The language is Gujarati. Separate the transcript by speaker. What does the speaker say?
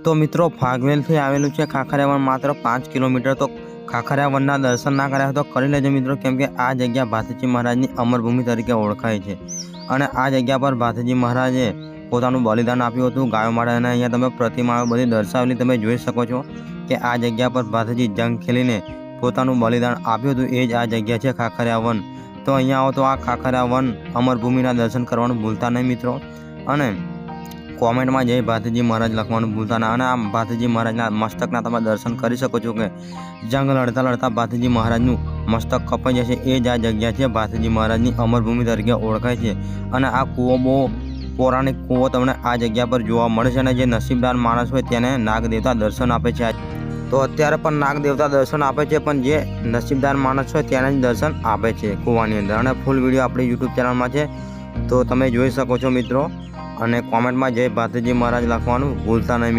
Speaker 1: તો મિત્રો ફાગવેલથી આવેલું છે ખાખરિયા વન, માત્ર 5 કિલોમીટર। તો ખાખરિયા વનના દર્શન ના કર્યા તો કરી લેજો મિત્રો, કેમ કે આ જગ્યા ભાથીજી મહારાજની અમરભૂમિ તરીકે ઓળખાય છે અને આ જગ્યા પર ભાથીજી મહારાજે પોતાનું બલિદાન આપ્યું હતું ગાયો માટે। અને અહીંયા તમે પ્રતિમાઓ બધી દર્શાવેલી તમે જોઈ શકો છો કે આ જગ્યા પર ભાથીજી જંગ ખેલીને પોતાનું બલિદાન આપ્યું હતું, એ જ આ જગ્યા છે ખાખરિયા વન। તો અહીંયા આવો તો આ ખાખરિયા વન અમરભૂમિના દર્શન કરવાનું ભૂલતા નહીં મિત્રો, અને કોમેન્ટમાં જય ભાથીજી મહારાજ લખવાનું ભૂલતા ના। અને આ ભાથીજી મહારાજના મસ્તકના તમે દર્શન કરી શકો છો કે જંગ લડતા લડતા ભાથીજી મહારાજનું મસ્તક કપાઈ જશે, એ જ આ જગ્યા છે ભાથીજી મહારાજની અમરભૂમિ તરીકે ઓળખાય છે। અને આ કૂવો બહુ પૌરાણિક કૂવો તમને આ જગ્યા પર જોવા મળે છે, અને જે નસીબદાર માણસ હોય તેને નાગ દેવતા દર્શન આપે છે। તો અત્યારે પણ નાગ દેવતા દર્શન આપે છે, પણ જે નસીબદાર માણસ હોય તેને જ દર્શન આપે છે કૂવાની અંદર। અને ફૂલ વિડીયો આપણી યુટ્યુબ ચેનલમાં છે, તો તમે જોઈ શકો છો મિત્રો। અને કોમેન્ટમાં જય ભાથીજી મહારાજ લખવાનું ભૂલતા નહીં મિત્રો।